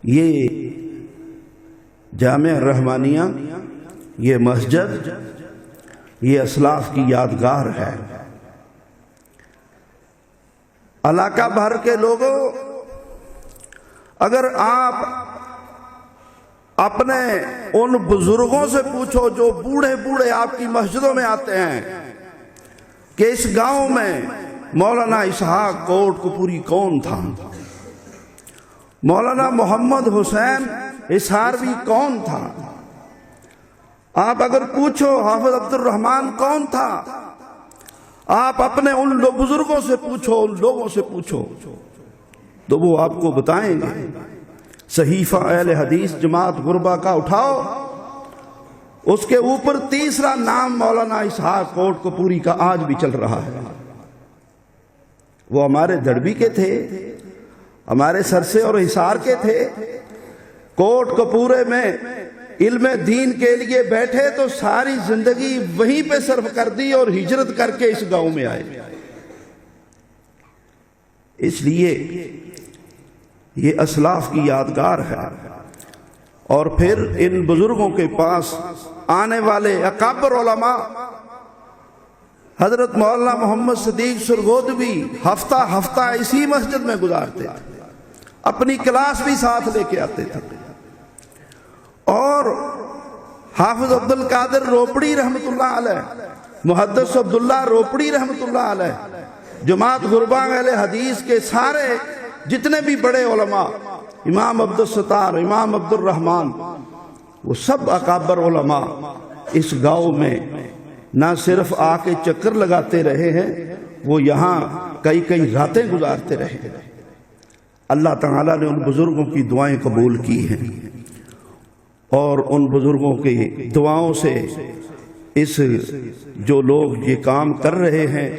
یہ جامع رحمانیہ، یہ مسجد، یہ اسلاف کی یادگار ہے۔ علاقہ بھر کے لوگوں، اگر آپ اپنے ان بزرگوں سے پوچھو جو بوڑھے بوڑھے آپ کی مسجدوں میں آتے ہیں کہ اس گاؤں میں مولانا اسحاق کوٹ کپوری کون تھا، مولانا محمد حسین اسحاروی کون تھا، آپ اگر پوچھو حافظ عبد الرحمن کون تھا، آپ اپنے ان بزرگوں سے پوچھو، ان لوگوں سے پوچھو تو وہ آپ کو بتائیں گے۔ صحیفہ اہل حدیث جماعت غربہ کا اٹھاؤ، اس کے اوپر تیسرا نام مولانا اسحاق کوٹ کپوری کا آج بھی چل رہا ہے۔ وہ ہمارے دڑبی کے تھے، ہمارے سرسے اور حصار کے تھے۔ کوٹ کپورے میں علم دین کے لیے بیٹھے تو ساری زندگی وہیں پہ صرف کر دی اور ہجرت کر کے اس گاؤں میں آئے۔ اس لیے یہ اسلاف کی یادگار ہے۔ اور پھر ان بزرگوں کے پاس آنے والے اکابر علماء، حضرت مولانا محمد صدیق سرگودوی ہفتہ ہفتہ اسی مسجد میں گزارتے تھے، اپنی کلاس بھی ساتھ لے کے آتے تھے۔ اور حافظ عبد القادر روپڑی رحمت اللہ علیہ، محدث عبداللہ روپڑی رحمت اللہ علیہ، جماعت غربہ اہل حدیث کے سارے جتنے بھی بڑے علماء، امام عبد الستار، امام عبد الرحمن، وہ سب اکابر علماء اس گاؤں میں نہ صرف آ کے چکر لگاتے رہے ہیں، وہ یہاں کئی کئی راتیں گزارتے رہے ہیں۔ اللہ تعالیٰ نے ان بزرگوں کی دعائیں قبول کی ہیں، اور ان بزرگوں کی دعاؤں سے اس جو لوگ یہ کام کر رہے ہیں،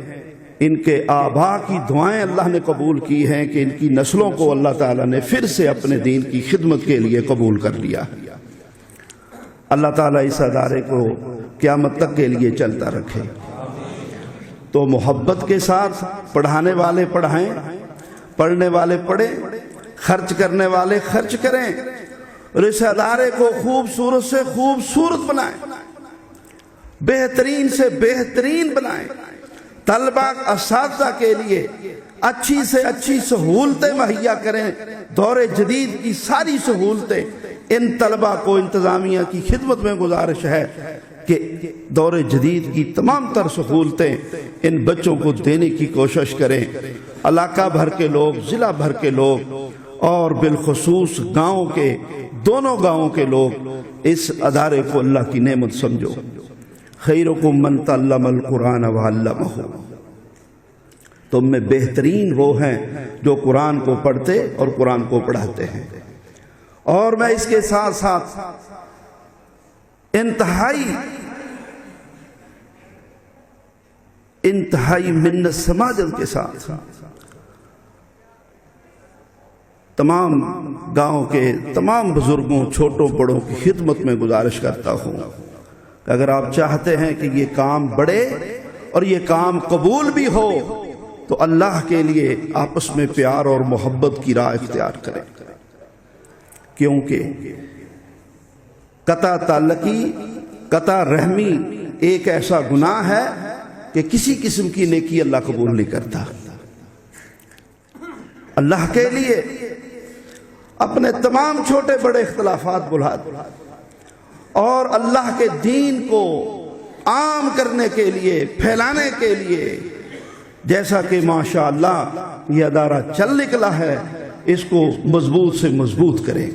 ان کے آباء کی دعائیں اللہ نے قبول کی ہیں کہ ان کی نسلوں کو اللہ تعالیٰ نے پھر سے اپنے دین کی خدمت کے لیے قبول کر لیا۔ اللہ تعالیٰ اس ادارے کو قیامت تک کے لیے چلتا رکھے۔ تو محبت کے ساتھ پڑھانے والے پڑھائیں، پڑھنے والے پڑھیں، خرچ کرنے والے خرچ کریں، اور اس ادارے کو خوبصورت سے خوبصورت بنائیں، بہترین سے بہترین بنائیں، طلبہ اساتذہ کے لیے اچھی سے اچھی سہولتیں مہیا کریں۔ دور جدید کی ساری سہولتیں ان طلبہ کو انتظامیہ کی خدمت میں گزارش ہے کہ دور جدید کی تمام تر سہولتیں ان بچوں کو دینے کی کوشش کریں۔ علاقہ بھر کے لوگ، ضلع بھر کے لوگ، اور بالخصوص گاؤں کے، دونوں گاؤں کے لوگ اس ادارے کو اللہ کی نعمت سمجھو۔ خیرکم من تعلم القرآن وعلمہ، تم میں بہترین وہ ہیں جو قرآن کو پڑھتے اور قرآن کو پڑھاتے ہیں۔ اور میں اس کے ساتھ ساتھ انتہائی منت سماجت کے ساتھ تمام گاؤں کے تمام بزرگوں، چھوٹوں بڑوں کی خدمت میں گزارش کرتا ہوں کہ اگر آپ چاہتے ہیں کہ یہ کام بڑھے اور یہ کام قبول بھی ہو تو اللہ کے لیے آپس میں پیار اور محبت کی راہ اختیار کریں، کیونکہ قطع تعلقی، قطع رحمی ایک ایسا گناہ ہے کہ کسی قسم کی نیکی اللہ قبول نہیں کرتا۔ اللہ کے لیے اپنے تمام چھوٹے بڑے اختلافات بھلا دو، اور اللہ کے دین کو عام کرنے کے لیے، پھیلانے کے لیے، جیسا کہ ماشاءاللہ یہ ادارہ چل نکلا ہے، اس کو مضبوط سے مضبوط کریں۔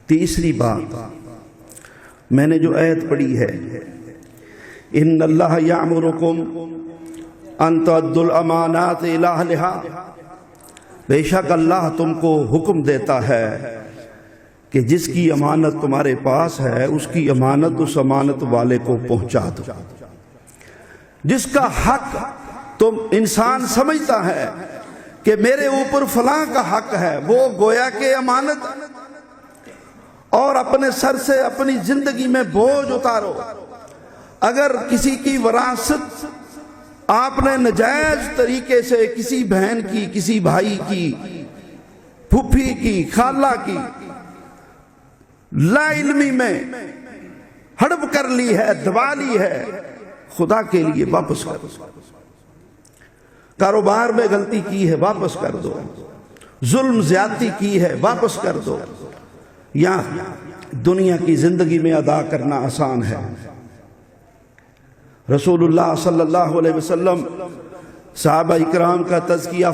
تیسری بات، میں نے جو آیت پڑھی ہے، ان اللہ یامرکم ان تؤدوا الامانات الی اہلھا، بے شک اللہ تم کو حکم دیتا ہے کہ جس کی امانت تمہارے پاس ہے اس کی امانت اس امانت والے کو پہنچا دو۔ جس کا حق تم انسان سمجھتا ہے کہ میرے اوپر فلاں کا حق ہے، وہ گویا کہ امانت، اور اپنے سر سے اپنی زندگی میں بوجھ اتارو۔ اگر کسی کی وراثت آپ نے ناجائز طریقے سے کسی بہن کی، کسی بھائی کی پھپھی کی، خالہ کی لا علمی میں ہڑپ کر لی ہے، دبا لی ہے، خدا کے لیے واپس کر دو۔ کاروبار میں غلطی کی ہے، واپس کر دو۔ ظلم زیادتی کی ہے، واپس کر دو۔ یا دنیا کی زندگی میں ادا کرنا آسان ہے۔ رسول اللہ صلی اللہ علیہ وسلم صحابہ اکرام کا تزکیہ